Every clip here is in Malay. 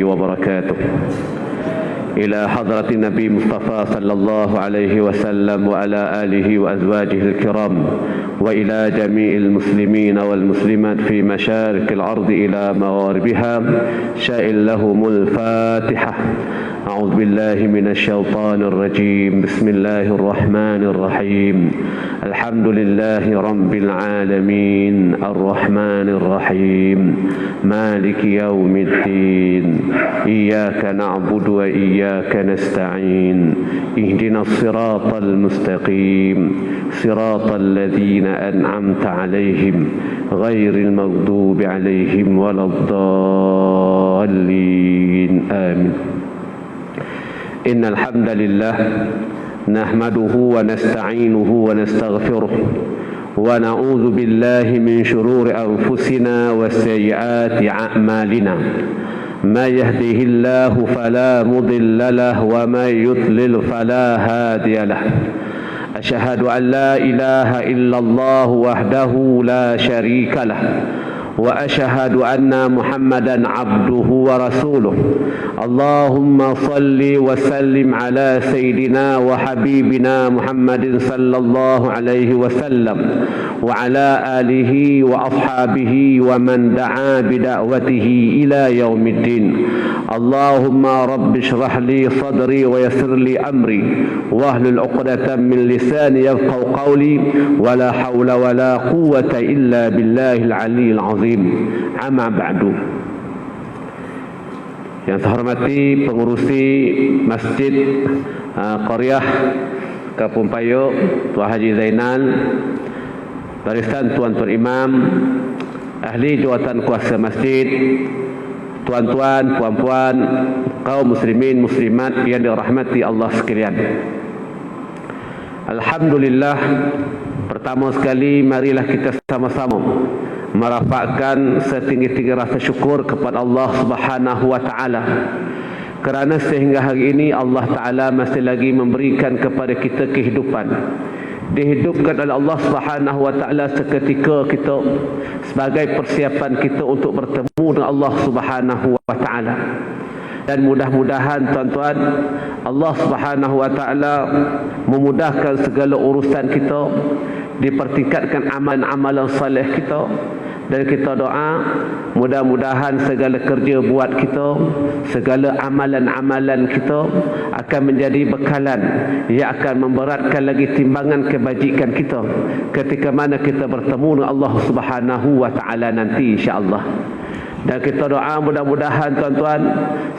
وبركاته. إلى حضرة النبي مصطفى صلى الله عليه وسلم وعلى آله وأزواجه الكرام، وإلى جميع المسلمين والمسلمات في مشارق الأرض إلى مغاربها، شائل لهم الفاتحة. أعوذ بالله من الشيطان الرجيم. بسم الله الرحمن الرحيم. الحمد لله رب العالمين الرحمن الرحيم مالك يوم الدين إياك نعبد وإياك نستعين اهدنا الصراط المستقيم صراط الذين أنعمت عليهم غير المغضوب عليهم ولا الضالين آمين. إن الحمد لله نحمده ونستعينه ونستغفره ونعوذ بالله من شرور أنفسنا وسيئات أعمالنا. ما يهده الله فلا مضل له ومن يضلل فلا هادي له. أشهد أن لا إله إلا الله وحده لا شريك له، وأشهد أن محمدا عبده ورسوله. اللهم صل وسلم على سيدنا وحبيبنا محمد صلى الله عليه وسلم وعلى آله وأصحابه ومن دعا بدعوته إلى يوم الدين. اللهم رب اشرح لي صدري ويسر لي أمري واحلل عقدة من لساني يفقهوا قولي، ولا حول ولا قوة إلا بالله العلي العظيم. Amma ba'du. Yang saya hormati pengurusi Masjid Qaryah Kampung Payuk, Tuan Haji Zainal, barisan tuan-tuan imam, ahli jawatan kuasa masjid, tuan-tuan, puan-puan, kaum muslimin muslimat yang dirahmati Allah sekalian. Alhamdulillah, pertama sekali marilah kita sama-sama merafakkan setinggi-tinggi rasa syukur kepada Allah Subhanahu wa taala, kerana sehingga hari ini Allah taala masih lagi memberikan kepada kita kehidupan. Dihidupkan oleh Allah Subhanahu wa taala seketika kita sebagai persiapan kita untuk bertemu dengan Allah Subhanahu wa taala. Dan mudah-mudahan tuan-tuan, Allah Subhanahu wa taala memudahkan segala urusan kita, dipertingkatkan amalan-amalan saleh kita, dan kita doa mudah-mudahan segala kerja buat kita, segala amalan-amalan kita akan menjadi bekalan yang akan memberatkan lagi timbangan kebajikan kita ketika mana kita bertemu dengan Allah Subhanahu wa taala nanti insya-Allah. Dan kita doa mudah-mudahan tuan-tuan,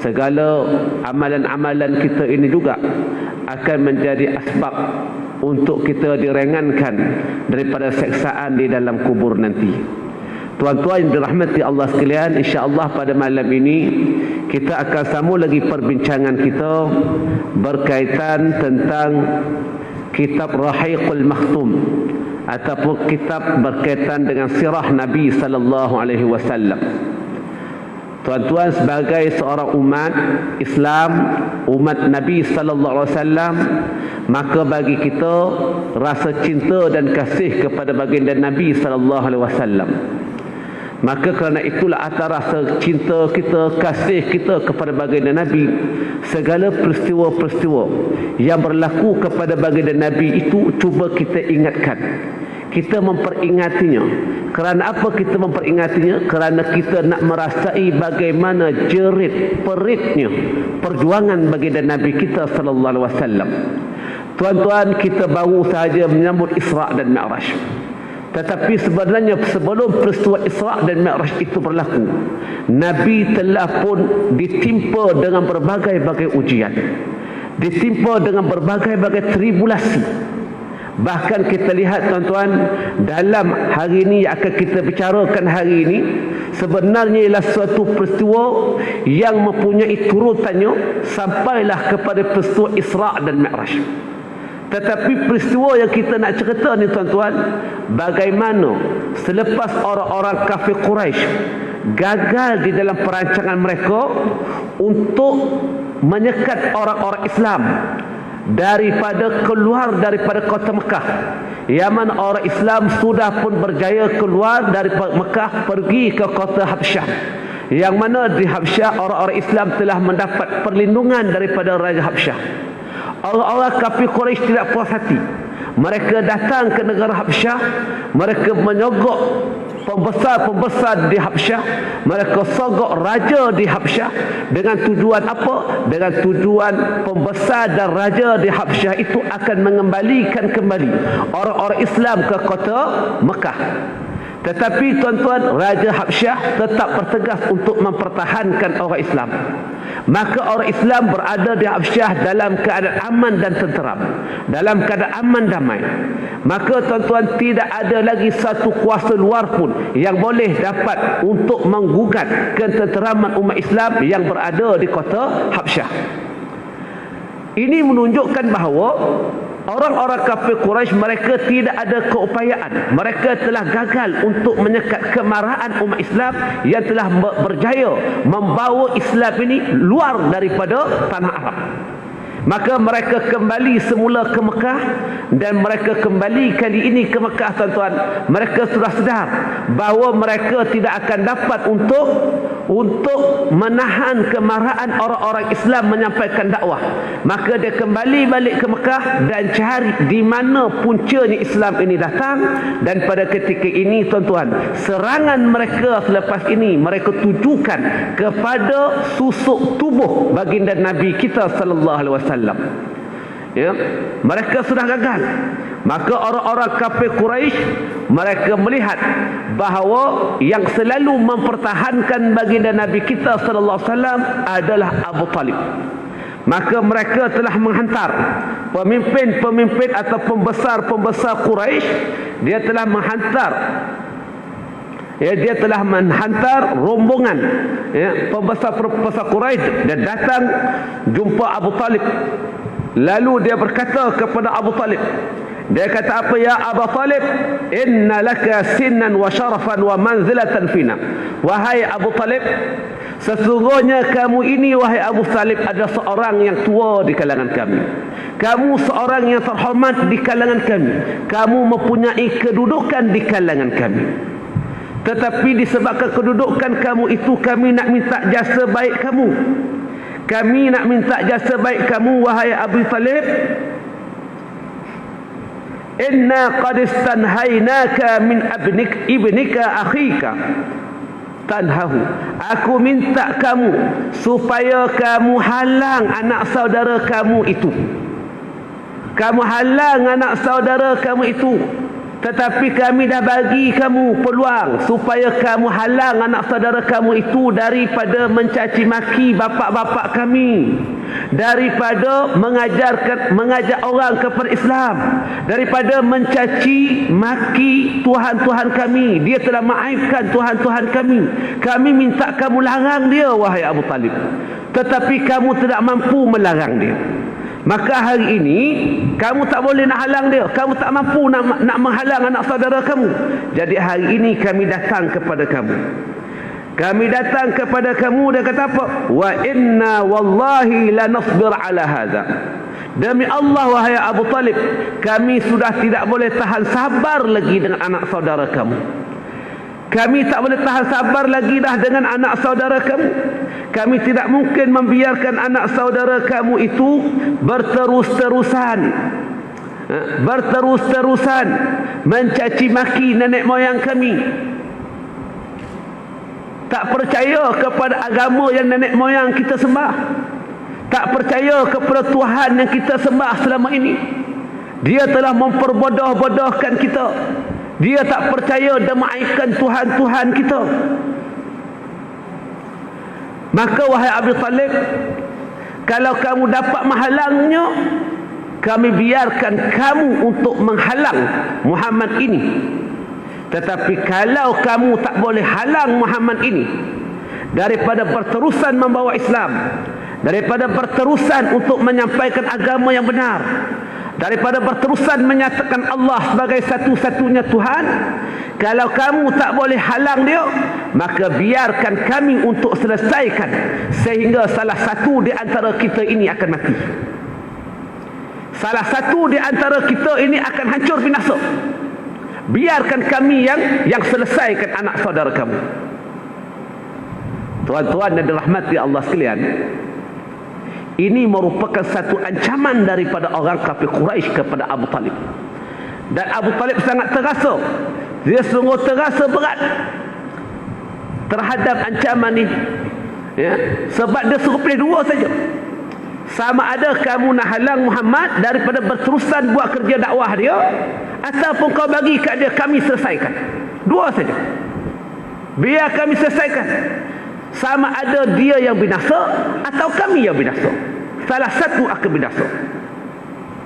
segala amalan-amalan kita ini juga akan menjadi asbab untuk kita diringankan daripada seksaan di dalam kubur nanti. Tuan-tuan yang dirahmati Allah sekalian, insya-Allah pada malam ini kita akan sambung lagi perbincangan kita berkaitan tentang kitab Rahiqul Makhtum, ataupun kitab berkaitan dengan sirah Nabi sallallahu alaihi wasallam. Tuan-tuan, sebagai seorang umat Islam, umat Nabi sallallahu alaihi wasallam, maka bagi kita rasa cinta dan kasih kepada baginda Nabi sallallahu alaihi wasallam. Maka kerana itulah atas rasa cinta kita, kasih kita kepada baginda Nabi, segala peristiwa-peristiwa yang berlaku kepada baginda Nabi itu cuba kita ingatkan, kita memperingatinya. Kerana apa kita memperingatinya? Kerana kita nak merasai bagaimana jerit peritnya perjuangan baginda Nabi kita sallallahu alaihi wasallam. Tuan-tuan, kita baru sahaja menyambut Isra' dan Mi'raj. Tetapi sebenarnya sebelum peristiwa Isra' dan Mi'raj itu berlaku, Nabi telah pun ditimpa dengan berbagai-bagai ujian, ditimpa dengan berbagai-bagai tribulasi. Bahkan kita lihat tuan-tuan, dalam hari ini yang akan kita bicarakan hari ini, sebenarnya ialah suatu peristiwa yang mempunyai turutannya sampailah kepada peristiwa Isra' dan Mi'raj. Tetapi peristiwa yang kita nak cerita ni tuan-tuan, bagaimana selepas orang-orang kafir Quraisy gagal di dalam perancangan mereka untuk menyekat orang-orang Islam daripada keluar daripada kota Mekah, yang mana orang Islam sudah pun berjaya keluar daripada Mekah pergi ke kota Habsyah, yang mana di Habsyah orang-orang Islam telah mendapat perlindungan daripada Raja Habsyah. Orang-orang kafir Quraisy tidak puas hati. Mereka datang ke negara Habsyah, mereka menyogok pembesar-pembesar di Habsyah, mereka sogok raja di Habsyah. Dengan tujuan apa? Dengan tujuan pembesar dan raja di Habsyah itu akan mengembalikan kembali orang-orang Islam ke kota Mekah. Tetapi tuan-tuan, Raja Habsyah tetap bertegas untuk mempertahankan orang Islam. Maka orang Islam berada di Habsyah dalam keadaan aman dan tenteram, dalam keadaan aman damai. Maka tuan-tuan, tidak ada lagi satu kuasa luar pun yang boleh dapat untuk menggugat ketenteraman umat Islam yang berada di kota Habsyah. Ini menunjukkan bahawa orang-orang kafir Quraisy mereka tidak ada keupayaan. Mereka telah gagal untuk menyekat kemarahan umat Islam yang telah berjaya membawa Islam ini luar daripada tanah Arab. Maka mereka kembali semula ke Mekah, dan mereka kembali kali ini ke Mekah tuan-tuan. Mereka sudah sedar bahawa mereka tidak akan dapat untuk menahan kemarahan orang-orang Islam menyampaikan dakwah. Maka dia kembali balik ke Mekah dan cari di mana puncanya Islam ini datang. Dan pada ketika ini tuan-tuan, serangan mereka selepas ini mereka tujukan kepada susuk tubuh baginda Nabi kita sallallahu alaihi wasallam. Ya, mereka sudah gagal. Maka orang-orang kafir Quraisy mereka melihat bahawa yang selalu mempertahankan baginda Nabi kita sallallahu alaihi wasallam adalah Abu Talib. Maka mereka telah menghantar pemimpin-pemimpin atau pembesar-pembesar Quraisy. Dia telah menghantar rombongan pembesar-pembesar Quraisy. Dia datang jumpa Abu Talib. Lalu dia berkata kepada Abu Talib, dia kata apa? Ya Abu Talib, inna laka sinnan wa syarafan wa manzilatan fina. Wahai Abu Talib, sesungguhnya kamu ini, wahai Abu Talib, adalah seorang yang tua di kalangan kami. Kamu seorang yang terhormat di kalangan kami. Kamu mempunyai kedudukan di kalangan kami. Tetapi disebabkan kedudukan kamu itu, kami nak minta jasa baik kamu. Kami nak minta jasa baik kamu, wahai Abu Talib. Inna qad istanhaynaka min ibnika akhika tanhahu. Aku minta kamu supaya kamu halang anak saudara kamu itu. Kamu halang anak saudara kamu itu. Tetapi kami dah bagi kamu peluang supaya kamu halang anak saudara kamu itu daripada mencaci maki bapa-bapa kami, daripada mengajak orang kepada Islam, daripada mencaci maki Tuhan-Tuhan kami. Dia telah mengaibkan Tuhan-Tuhan kami. Kami minta kamu larang dia, wahai Abu Talib. Tetapi kamu tidak mampu melarang dia. Maka hari ini kamu tak boleh nak halang dia. Kamu tak mampu nak menghalang anak saudara kamu. Jadi hari ini kami datang kepada kamu. Kami datang kepada kamu. Dia kata apa? Wa inna wallahi lanasbir ala hadha. Demi Allah, wahai Abu Talib, kami sudah tidak boleh tahan sabar lagi dengan anak saudara kamu. Kami tak boleh tahan sabar lagi dah dengan anak saudara kamu. Kami tidak mungkin membiarkan anak saudara kamu itu berterus-terusan mencaci maki nenek moyang kami. Tak percaya kepada agama yang nenek moyang kita sembah. Tak percaya kepada Tuhan yang kita sembah selama ini. Dia telah memperbodoh-bodohkan kita. Dia tak percaya dan mengaibkan Tuhan-Tuhan kita. Maka wahai Abu Talib, kalau kamu dapat menghalangnya, kami biarkan kamu untuk menghalang Muhammad ini. Tetapi kalau kamu tak boleh halang Muhammad ini daripada berterusan membawa Islam, daripada berterusan untuk menyampaikan agama yang benar, daripada berterusan menyatakan Allah sebagai satu-satunya Tuhan, kalau kamu tak boleh halang dia, maka biarkan kami untuk selesaikan sehingga salah satu di antara kita ini akan mati. Salah satu di antara kita ini akan hancur binasa. Biarkan kami yang selesaikan anak saudara kamu. Tuan-tuan dan dirahmati Allah sekalian, ini merupakan satu ancaman daripada orang kafir Quraisy kepada Abu Talib. Dan Abu Talib sangat terasa, dia sungguh terasa berat terhadap ancaman ini, ya, sebab dia suruh pilih dua saja. Sama ada kamu nak halang Muhammad daripada berterusan buat kerja dakwah dia, ataupun kau bagi kat dia, kami selesaikan. Dua saja, biar kami selesaikan. Sama ada dia yang binasa atau kami yang binasa. Salah satu akan binasa.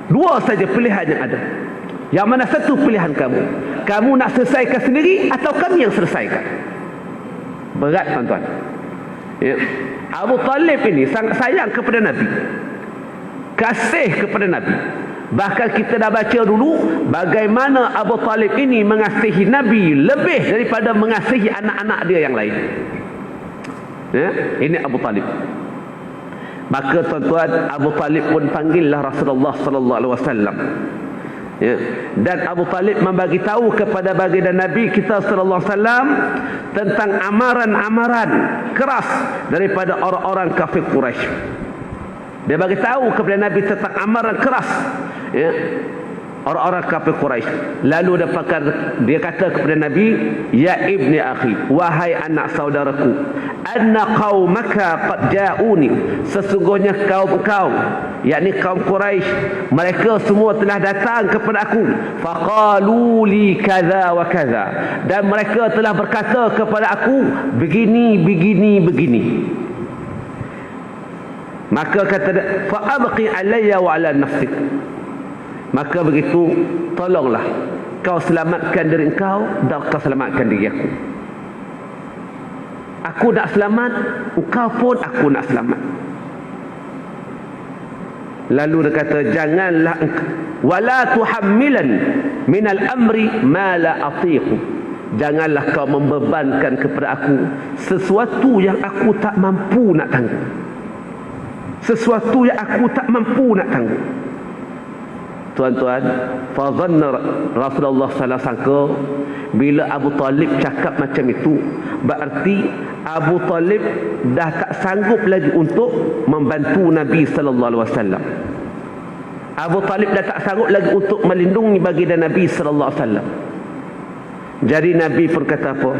Dua saja pilihan yang ada. Yang mana satu pilihan kamu? Kamu nak selesaikan sendiri atau kami yang selesaikan? Berat, tuan-tuan. Ya. Abu Talib ini sangat sayang kepada Nabi, kasih kepada Nabi. Bahkan kita dah baca dulu bagaimana Abu Talib ini mengasihi Nabi lebih daripada mengasihi anak-anak dia yang lain. Ya, ini Abu Talib. Maka tuan-tuan, Abu Talib pun panggillah Rasulullah sallallahu alaihi wasallam. Ya. Dan Abu Talib membagi tahu kepada baginda Nabi kita sallallahu alaihi wasallam tentang amaran-amaran keras daripada orang-orang kafir Quraisy. Dia bagi tahu kepada Nabi tentang amaran keras, ya, orang-orang kafir Quraisy. Lalu dia kata kepada Nabi, ya ibni akhi, wahai anak saudaraku, anna qaumaka qad ja'uni, sesungguhnya kaum yakni kaum Quraisy, mereka semua telah datang kepada aku, faqalu li kadza wa kadza, dan mereka telah berkata kepada aku begini. Maka kata dia, fa abqi alayya wa ala nafsik, maka begitu tolonglah kau selamatkan diri kau dan kau selamatkan diri aku. Aku nak selamat, engkau pun aku nak selamat. Lalu dia kata, janganlah wala tuhammilan minal amri ma la atiqu, janganlah kau membebankan kepada aku sesuatu yang aku tak mampu nak tanggung. Sesuatu yang aku tak mampu nak tanggung. Tuan-tuan, fadhanna Rasulullah sallallahu alaihi wasallam, bila Abu Talib cakap macam itu, berarti Abu Talib dah tak sanggup lagi untuk membantu Nabi sallallahu alaihi wasallam. Abu Talib dah tak sanggup lagi untuk melindungi baginda Nabi sallallahu alaihi wasallam. Jadi Nabi pun kata apa?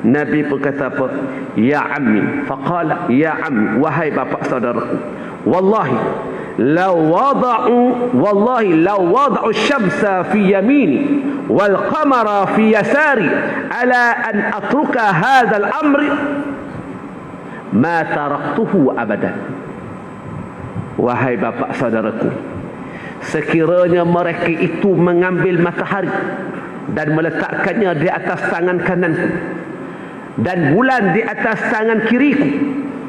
Nabi pun kata apa? Ya ammi, faqala ya ammi, wahai bapa saudaraku, wallahi law wada'u syamsa fi yamini wal qamara fi yasari ala an atruka hadzal amri ma taraktuhu abadan. Wahai bapa saudaraku, sekiranya mereka itu mengambil matahari dan meletakkannya di atas tangan kananku dan bulan di atas tangan kiriku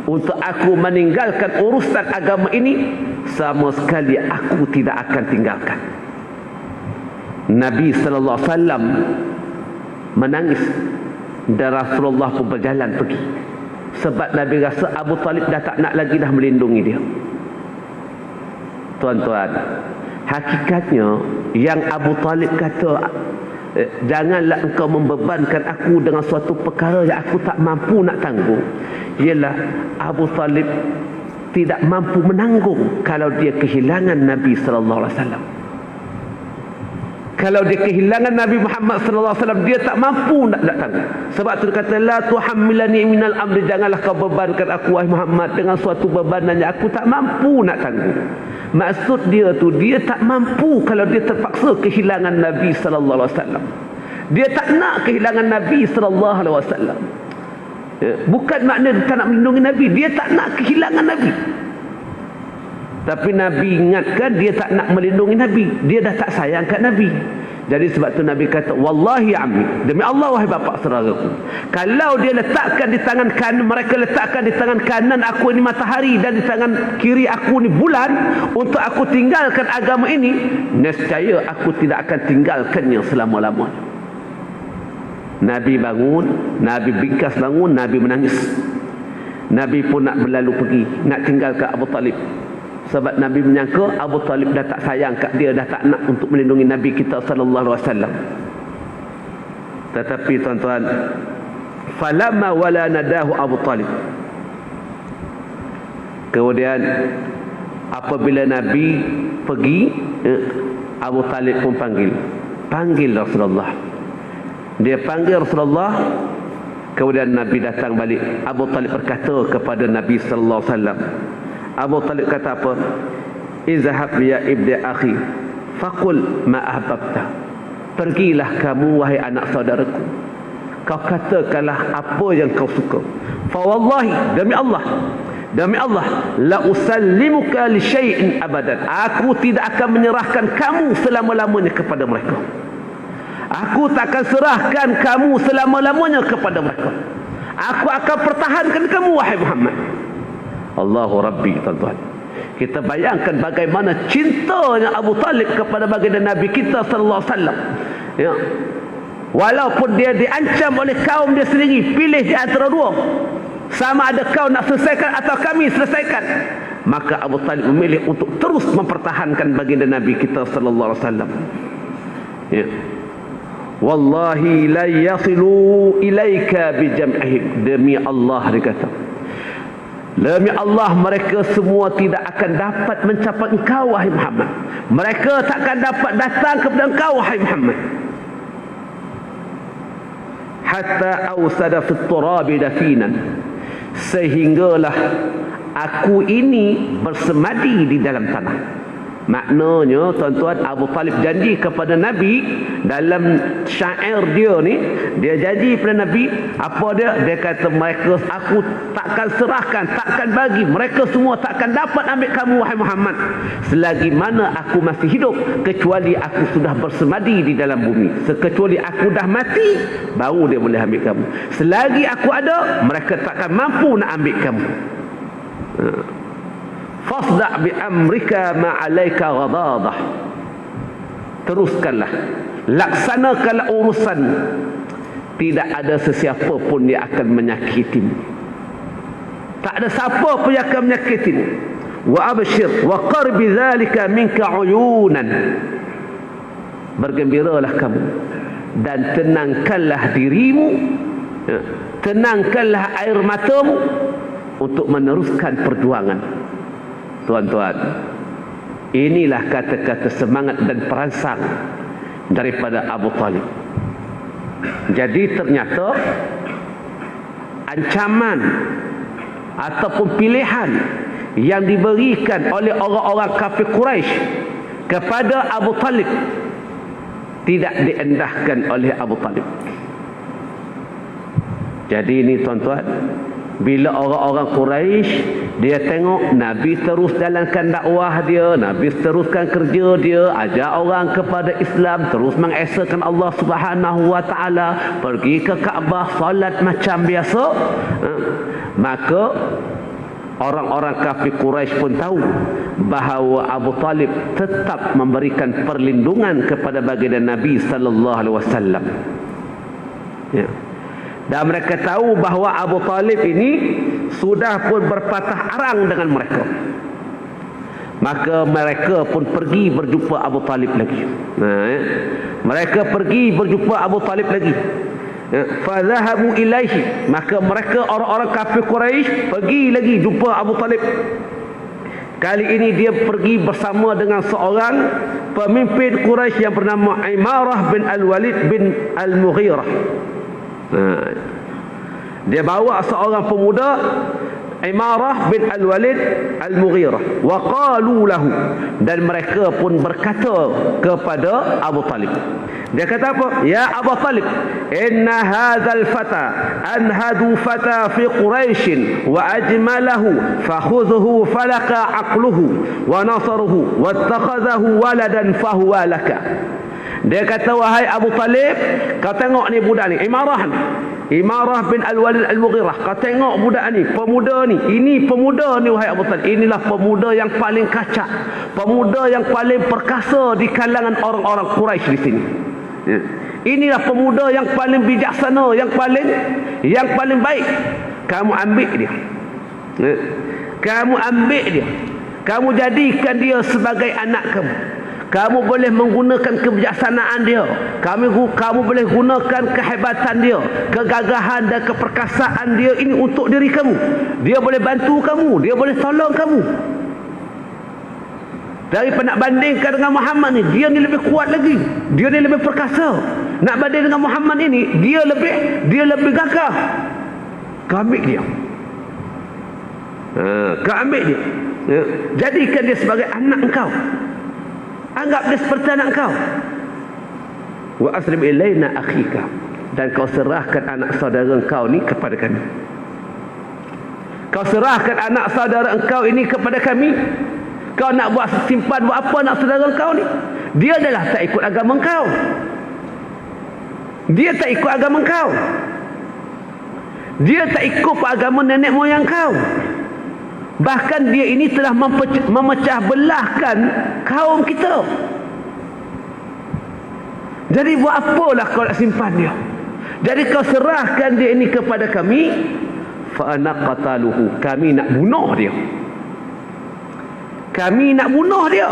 untuk aku meninggalkan urusan agama ini, sama sekali aku tidak akan tinggalkan. Nabi sallallahu alaihi wasallam menangis dan Rasulullah pun berjalan pergi, sebab Nabi rasa Abu Talib dah tak nak lagi dah melindungi dia. Tuan-tuan, hakikatnya yang Abu Talib kata, janganlah engkau membebankan aku dengan suatu perkara yang aku tak mampu nak tanggung, ialah Abu Talib tidak mampu menanggung kalau dia kehilangan Nabi sallallahu alaihi wasallam. Kalau dia kehilangan Nabi Muhammad sallallahu alaihi wasallam, dia tak mampu nak tanggung. Sebab tu dia kata, la tuhammilani minal amri, janganlah kau bebankan aku wahai Muhammad dengan suatu bebanan yang aku tak mampu nak tanggung. Maksud dia tu, dia tak mampu kalau dia terpaksa kehilangan Nabi sallallahu alaihi wasallam. Dia tak nak kehilangan Nabi sallallahu alaihi wasallam. Bukan makna dia tak nak melindungi Nabi, dia tak nak kehilangan Nabi. Tapi Nabi ingatkan dia tak nak melindungi Nabi, dia dah tak sayang kat Nabi. Jadi sebab tu Nabi kata, wallahi ammi, demi Allah wahai bapa saudaraku, kalau dia letakkan di tangan kanan, mereka letakkan di tangan kanan aku ini matahari dan di tangan kiri aku ini bulan untuk aku tinggalkan agama ini, nescaya aku tidak akan tinggalkannya selama-lamanya. Nabi bangun, Nabi bingkas bangun, Nabi menangis. Nabi pun nak berlalu pergi, nak tinggalkan Abu Talib. Sebab Nabi menyangka Abu Talib dah tak sayang kat dia, dah tak nak untuk melindungi Nabi kita sallallahu alaihi wasallam. Tetapi tuan-tuan, falamma wala nadahu Abu Talib. Kemudian apabila Nabi pergi, Abu Talib pun panggil Rasulullah. Dia panggil Rasulullah. Kemudian Nabi datang balik. Abu Talib berkata kepada Nabi sallallahu alaihi wasallam. Abu Talib kata apa? Izhab ya ibni akhi faqul ma ahbabta. Pergilah kamu wahai anak saudaraku, kau katakanlah apa yang kau suka. Fa wallahi, demi Allah, la usallimuka li syai'in abadan. Aku tidak akan menyerahkan kamu selama-lamanya kepada mereka. Aku tak akan serahkan kamu selama-lamanya kepada mereka. Aku akan pertahankan kamu wahai Muhammad. Allahu Rabbi, tuan-tuan. Kita bayangkan bagaimana cintanya Abu Talib kepada baginda Nabi kita sallallahu alaihi wasallam. Ya. Walaupun dia diancam oleh kaum dia sendiri, pilih di antara dua. Sama ada kau nak selesaikan atau kami selesaikan. Maka Abu Talib memilih untuk terus mempertahankan baginda Nabi kita sallallahu alaihi wasallam. Ya. Wallahi la yasilu ilaika bijam'ihim. Demi Allah dia kata, demi Allah mereka semua tidak akan dapat mencapai engkau wahai Muhammad. Mereka tak akan dapat datang kepada engkau wahai Muhammad. Hatta awsada fit turabi dafinan. Sehinggalah aku ini bersemadi di dalam tanah. Maknanya tuan-tuan, Abu Talib janji kepada Nabi dalam syair dia ni, dia janji kepada Nabi apa dia kata, mereka aku takkan serahkan, takkan bagi, mereka semua takkan dapat ambil kamu wahai Muhammad selagi mana aku masih hidup, kecuali aku sudah bersemadi di dalam bumi. Kecuali aku dah mati baru dia boleh ambil kamu. Selagi aku ada, mereka takkan mampu nak ambil kamu. Fasda' bi amrika ma 'alaika ghadadah. Teruskanlah, laksanakanlah urusan. Tidak ada sesiapa pun yang akan menyakitimu. Tak ada siapa pun yang akan menyakitimu. Wa abshir wa qarbi dzalika minka 'uyunan. Bergembiralah kamu dan tenangkanlah dirimu, tenangkanlah air matamu untuk meneruskan perjuangan. Tuan-tuan, inilah kata-kata semangat dan perangsang daripada Abu Talib. Jadi ternyata ancaman ataupun pilihan yang diberikan oleh orang-orang kafir Quraisy kepada Abu Talib tidak diendahkan oleh Abu Talib. Jadi ini tuan-tuan, bila orang-orang Quraisy dia tengok Nabi terus jalankan dakwah dia, Nabi teruskan kerja dia, ajak orang kepada Islam, terus mengesahkan Allah Subhanahu wa taala, pergi ke Kaabah, solat macam biasa, maka orang-orang kafir Quraisy pun tahu bahawa Abu Talib tetap memberikan perlindungan kepada baginda Nabi sallallahu alaihi wasallam. Ya. Dan mereka tahu bahawa Abu Talib ini sudah pun berpatah arang dengan mereka. Maka mereka pun pergi berjumpa Abu Talib lagi. Mereka pergi berjumpa Abu Talib lagi. Fadhahabu ilaihi. Maka mereka orang-orang kafir Quraisy pergi lagi jumpa Abu Talib. Kali ini dia pergi bersama dengan seorang pemimpin Quraisy yang bernama Imarah bin Al-Walid bin Al-Mughirah. Dia bawa seorang pemuda Imarah bin Al-Walid Al-Mughirah, wa qalu lahu, dan mereka pun berkata kepada Abu Talib. Dia kata apa? Ya Abu Talib, inna hadzal fata anhadu fata fi Quraisy wa ajmalahu fakhudhuhu falaka aqluhu wa nasaruhu wattakhadhahu waladan fahuwa laka. Dia kata, wahai Abu Talib, kau tengok ni budak ni, Imarah bin Al-Walid Al-Mughirah, kau tengok budak ni, pemuda ni, ini pemuda ni wahai Abu Talib, inilah pemuda yang paling kacak, pemuda yang paling perkasa di kalangan orang-orang Quraisy di sini. Ya. Inilah pemuda yang paling bijaksana, yang paling baik. Kamu ambil dia. Ya. Kamu ambil dia. Kamu jadikan dia sebagai anak kamu. kamu boleh menggunakan kebijaksanaan dia, kamu boleh gunakan kehebatan dia, kegagahan dan keperkasaan dia ini untuk diri kamu. Dia boleh bantu kamu, dia boleh tolong kamu. Daripada nak bandingkan dengan Muhammad ni, dia ni lebih kuat lagi, dia ni lebih perkasa. Nak banding dengan Muhammad ini, dia lebih gagah. Kau ambil dia, kau ambil dia, jadikan dia sebagai anak engkau, anggap dia seperti anak engkau. Wa asrim ilaina akhika, dan kau serahkan anak saudara engkau ni kepada kami. Kau serahkan anak saudara engkau ini kepada kami. Kau nak buat simpan buat apa anak saudara engkau ni? Dia adalah tak ikut agama engkau, dia tak ikut agama engkau, dia tak ikut agama nenek moyang kau. Bahkan dia ini telah memecah belahkan kaum kita. Jadi buat apalah kau nak simpan dia? Jadi kau serahkan dia ini kepada kami. Fa anaqataluhu, kami nak bunuh dia. Kami nak bunuh dia.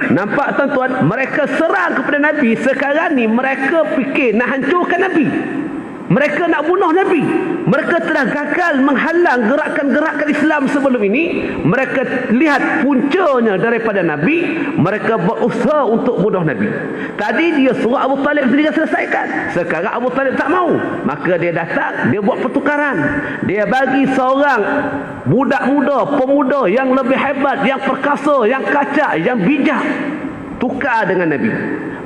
Nampak tuan-tuan, mereka serang kepada Nabi. Sekarang ni mereka fikir nak hancurkan Nabi, mereka nak bunuh Nabi. Mereka telah gagal menghalang gerakan-gerakan Islam sebelum ini. Mereka lihat puncanya daripada Nabi, mereka berusaha untuk bunuh Nabi. Tadi dia suruh Abu Talib sendiri selesaikan. Sekarang Abu Talib tak mau, maka dia datang, dia buat pertukaran. Dia bagi seorang budak muda, pemuda yang lebih hebat, yang perkasa, yang kacak, yang bijak, tukar dengan Nabi.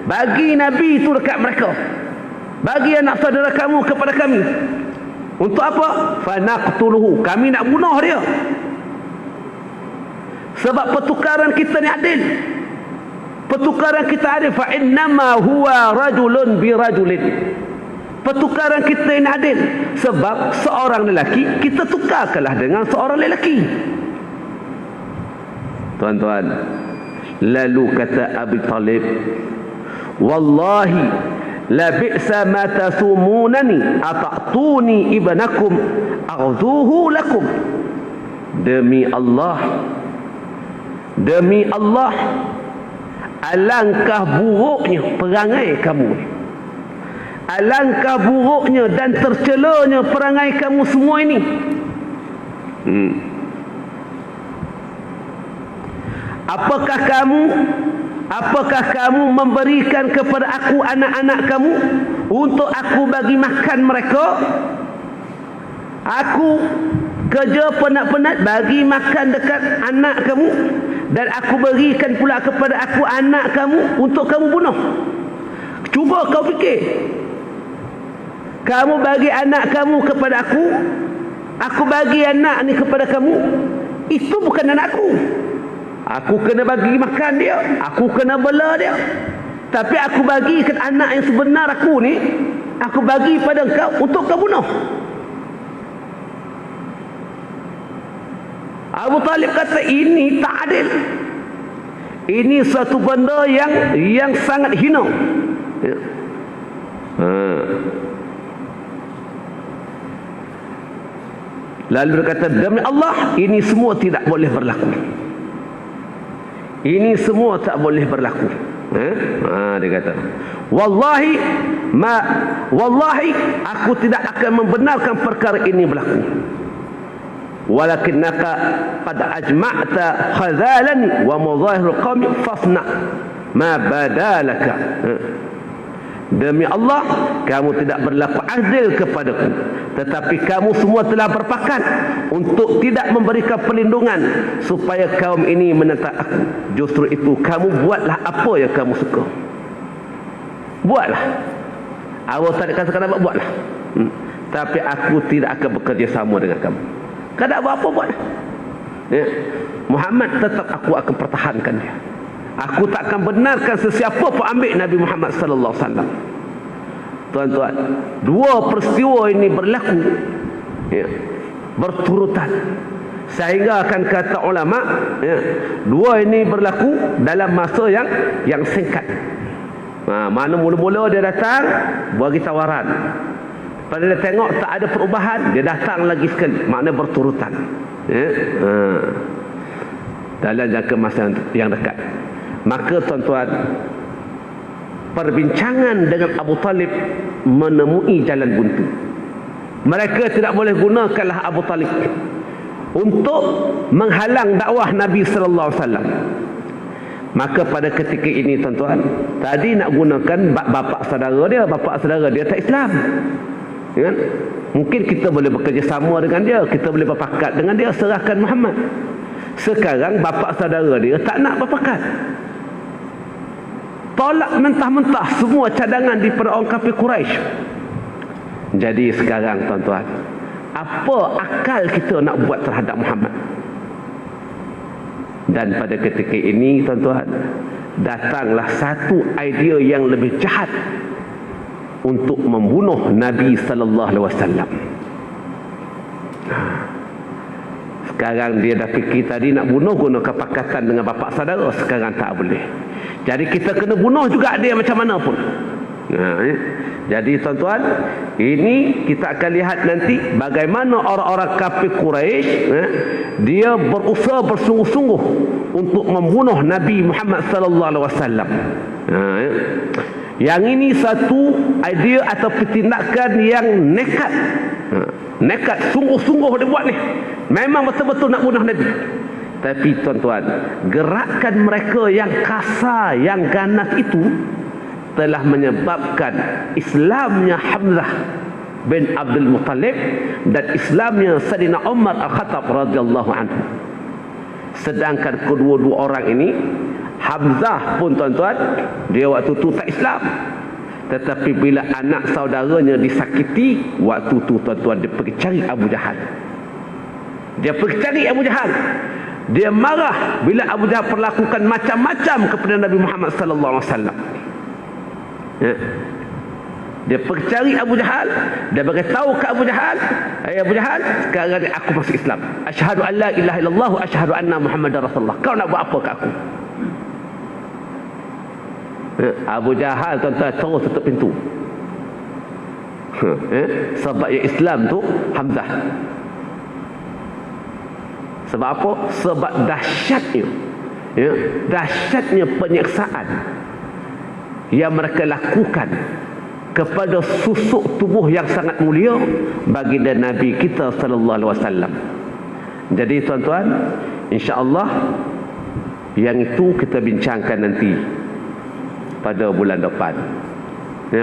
Bagi Nabi itu dekat mereka. Bagi anak saudara kamu kepada kami. Untuk apa? Fanaqtuluhu, kami nak bunuh dia. Sebab pertukaran kita ni adil. Pertukaran kita adil. Fa innama huwa rajulun bi rajulin. Pertukaran kita ini adil. Sebab seorang lelaki kita tukarkanlah dengan seorang lelaki. Tuan-tuan, lalu kata Abi Talib, wallahi la bi'sa ma tasumunani ata'tuni ibnakum aghzuhu lakum. Demi Allah, demi Allah, alangkah buruknya perangai kamu, alangkah buruknya dan tercelanya perangai kamu semua ini. Apakah kamu memberikan kepada aku anak-anak kamu untuk aku bagi makan mereka? Aku kerja penat-penat bagi makan dekat anak kamu, dan aku berikan pula kepada aku anak kamu untuk kamu bunuh. Cuba kau fikir, kamu bagi anak kamu kepada aku bagi anak ni kepada kamu. Itu bukan anakku. Aku kena bagi makan dia, aku kena bela dia. Tapi aku bagikan anak yang sebenar aku ni, aku bagi pada kau untuk kau bunuh. Abu Talib kata ini tak adil. Ini satu benda yang sangat hina. Ya. Lalu dia kata, demi Allah, ini semua tidak boleh berlaku. Ini semua tak boleh berlaku. Dia kata, wallahi aku tidak akan membenarkan perkara ini berlaku. Walakinnaka qad ajma'ta khazalan wa mudhahirul qawmi fasna ma badalaka. Demi Allah, kamu tidak berlaku adil kepadaku, tetapi kamu semua telah berpakat untuk tidak memberikan perlindungan supaya kaum ini menentang aku. Justru itu kamu buatlah apa yang kamu suka. Buatlah. Allah tak katakan apa, buatlah. Tapi aku tidak akan bekerja sama dengan kamu. Kau nak buat apa, buatlah. Ya. Muhammad tetap aku akan pertahankan dia. Aku tak akan benarkan sesiapa pun ambil Nabi Muhammad sallallahu alaihi wasallam. Tuan-tuan, dua peristiwa ini berlaku, ya, berturutan. Sehingga akan kata ulama, ya, dua ini berlaku dalam masa yang singkat. Mana mula-mula dia datang bagi tawaran. Pada dia tengok tak ada perubahan, dia datang lagi sekali. Makna berturutan. Ya. Dalam jangka masa yang dekat. Maka tuan-tuan, perbincangan dengan Abu Talib menemui jalan buntu. Mereka tidak boleh gunakanlah Abu Talib untuk menghalang dakwah Nabi sallallahu alaihi wasallam. Maka pada ketika ini tuan-tuan, tadi nak gunakan bapa saudara dia tak Islam. Kan? Mungkin kita boleh bekerjasama dengan dia, kita boleh berpakat dengan dia, serahkan Muhammad. Sekarang bapa saudara dia tak nak berpakat. Tolak mentah-mentah semua cadangan di orang kafir Quraisy. Jadi sekarang tuan-tuan, apa akal kita nak buat terhadap Muhammad? Dan pada ketika ini tuan-tuan, datanglah satu idea yang lebih jahat untuk membunuh Nabi sallallahu alaihi wasallam. Sekarang dia dah fikir tadi nak bunuh guna kepakatan dengan bapa saudara, sekarang tak boleh. Jadi kita kena bunuh juga dia macam mana pun. Jadi tuan-tuan, ini kita akan lihat nanti bagaimana orang-orang kafir Quraisy dia berusaha bersungguh-sungguh untuk membunuh Nabi Muhammad sallallahu alaihi wasallam. Yang ini satu idea atau tindakan yang nekat. Nekat, sungguh-sungguh dia buat ni. Memang betul-betul nak bunuh Nabi. Tapi tuan-tuan, gerakan mereka yang kasar, yang ganas itu telah menyebabkan Islamnya Hamzah bin Abdul Muttalib dan Islamnya Sayyidina Umar Al-Khattab radhiyallahu anhu. Sedangkan kedua-dua orang ini, Hamzah pun tuan-tuan, dia waktu tu tak Islam. Tetapi bila anak saudaranya disakiti, waktu tu tuan-tuan dia pergi cari Abu Jahal. Dia pergi cari Abu Jahal. Dia marah bila Abu Jahal perlakukan macam-macam kepada Nabi Muhammad sallallahu alaihi wasallam. Dia pergi cari Abu Jahal, dia beritahu ke Abu Jahal, Abu Jahal, sekarang ni aku masuk Islam. Asyhadu an la ilaha illallah wa asyhadu anna Muhammadar Rasulullah. Kau nak buat apa ke aku? Abu Jahal tuan-tuan terus tutup pintu. Sebab yang Islam tu Hamzah. Sebab apa? Sebab dahsyatnya, dahsyatnya penyiksaan yang mereka lakukan kepada susuk tubuh yang sangat mulia baginda Nabi kita sallallahu alaihi wasallam. Jadi tuan-tuan, insya-Allah yang itu kita bincangkan nanti pada bulan depan.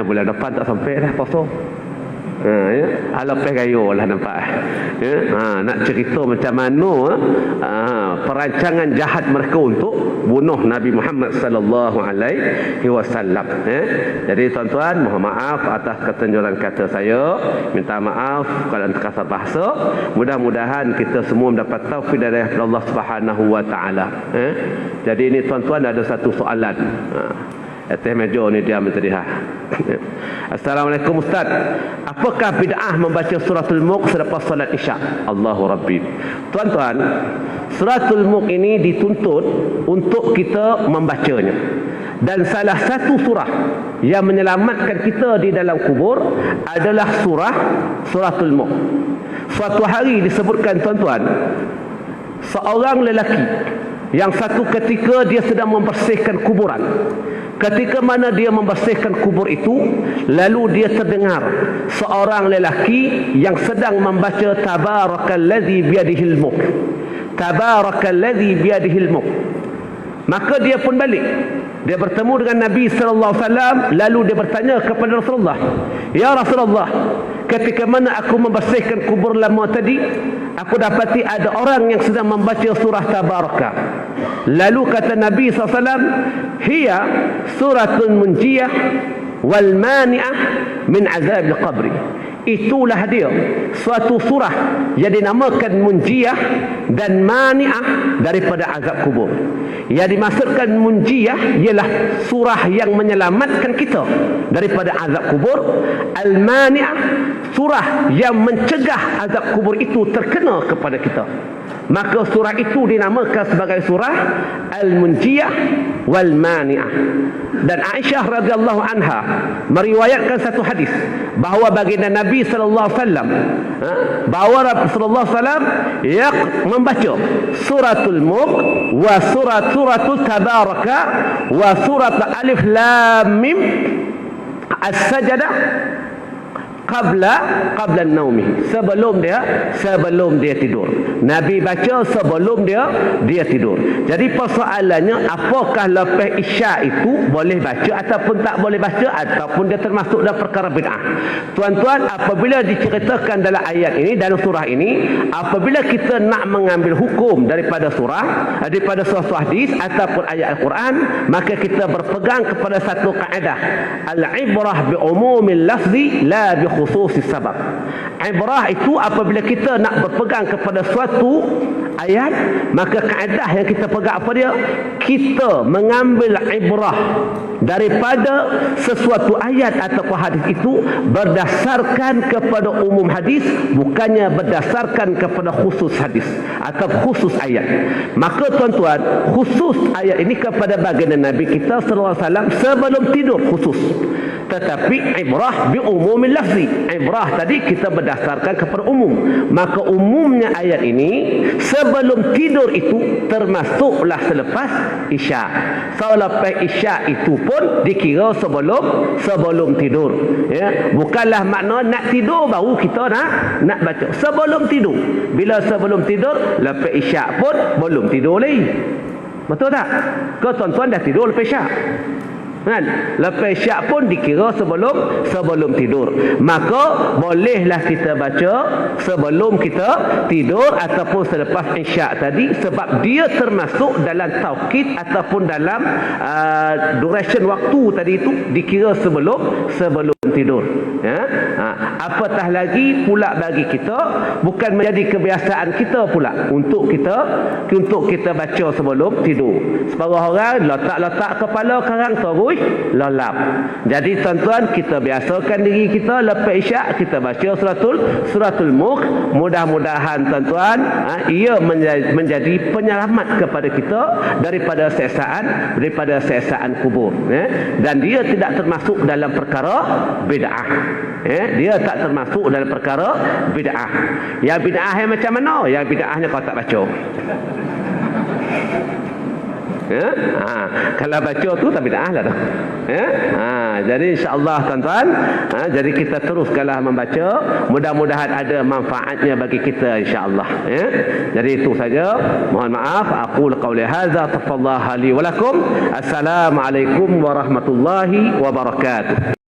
Bulan depan tak sampai dah puasa. Lepas gayo lah nampak. Nak cerita macam mana perancangan jahat mereka untuk bunuh Nabi Muhammad sallallahu alaihi wasallam. Jadi tuan-tuan, mohon maaf atas ketenjuran kata saya. Minta maaf kalau terkasar bahasa. Mudah-mudahan kita semua mendapat taufik dari Allah Subhanahu wa taala. Jadi ini tuan-tuan ada satu soalan. Atas meja ni dia menteri Assalamualaikum Ustaz. Apakah bid'ah membaca suratul Mulk selepas solat Isya? Allahu Rabbi. Tuan-tuan, suratul Mulk ini dituntut untuk kita membacanya. Dan salah satu surah yang menyelamatkan kita di dalam kubur adalah suratul Mulk. Suatu hari disebutkan tuan-tuan, seorang lelaki yang satu ketika dia sedang membersihkan kuburan. Ketika mana dia membersihkan kubur itu, lalu dia terdengar seorang lelaki yang sedang membaca Tabarakalladzi biyadihil mulk. Tabarakalladzi biyadihil mulk. Maka dia pun balik. Dia bertemu dengan Nabi sallallahu alaihi wasallam, lalu dia bertanya kepada Rasulullah, "Ya Rasulullah, ketika mana aku membersihkan kubur lama tadi, aku dapati ada orang yang sedang membaca surah Tabaraka." Lalu kata Nabi SAW, "Hiya suratun munjiyah wal mani'ah min azabil qabri." Itulah dia, suatu surah yang dinamakan munjiyah dan mani'ah daripada azab kubur. Yang dimaksudkan munjiyah ialah surah yang menyelamatkan kita daripada azab kubur. Al-mani'ah, surah yang mencegah azab kubur itu terkena kepada kita. Maka surah itu dinamakan sebagai surah Al-Munjiyah wal Mani'ah. Dan Aisyah radhiyallahu anha meriwayatkan satu hadis bahawa baginda Nabi Nabi sallallahu alaihi wasallam, bahawa Nabi sallallahu alaihi wasallam membaca suratul Mulk wa suratul Tabaraka wa surat Alif Lam Mim As-Sajdah qabla naumi, sebelum dia tidur. Nabi baca sebelum dia tidur. Jadi persoalannya, apakah lepas isyak itu boleh baca ataupun tak boleh baca, ataupun dia termasuk dalam perkara bid'ah. Tuan-tuan, apabila diceritakan dalam ayat ini, dalam surah ini, apabila kita nak mengambil hukum daripada surah hadis ataupun ayat Al-Quran, maka kita berpegang kepada satu kaedah, al-ibrah bi umumil lafzi la bi khususis sabab. Ibrah itu apabila kita nak berpegang kepada suatu ayat, maka kaedah yang kita pegang apa dia? Kita mengambil ibrah daripada sesuatu ayat atau hadis itu berdasarkan kepada umum hadis, bukannya berdasarkan kepada khusus hadis atau khusus ayat. Maka tuan-tuan, khusus ayat ini kepada baginda Nabi kita sallallahu alaihi wasallam sebelum tidur khusus. Tetapi ibrah bi umumil lafzi, ibrah tadi kita berdasarkan kepada umum. Maka umumnya ayat ini sebelum tidur itu termasuklah selepas isyak. Selepas isyak itu pun dikira sebelum tidur, ya. Bukanlah makna nak tidur baru kita nak baca. Sebelum tidur. Bila sebelum tidur, lepas isyak pun belum tidur lagi. Betul tak? Kau tuan-tuan dah tidur lepas isyak, kan? Lepas isyak pun dikira sebelum tidur. Maka bolehlah kita baca sebelum kita tidur ataupun selepas isyak tadi, sebab dia termasuk dalam taukid ataupun dalam duration waktu tadi itu dikira sebelum tidur, ya. Apatah lagi pula bagi kita, bukan menjadi kebiasaan kita pula untuk kita baca sebelum tidur. Separuh orang letak kepala karang terus lelap. Jadi tuan-tuan, kita biasakan diri kita lepas isyak kita baca suratul Mulk. Mudah-mudahan tuan-tuan, ia menjadi penyelamat kepada kita daripada siksaan kubur, ya. Dan dia tidak termasuk dalam perkara bid'ah, ya. Dia tak termasuk dalam perkara bid'ah. Yang bid'ah yang macam mana? Yang bid'ahnya kau tak baca, ya? Kalau baca tu tak bid'ah lah tu, ya? Jadi insya-Allah tuan-tuan, jadi kita teruskanlah membaca, mudah-mudahan ada manfaatnya bagi kita insya-Allah, ya. Jadi itu saja, mohon maaf, aqul qauli hadza, tafadhalu li wa lakum. Assalamualaikum warahmatullahi wabarakatuh.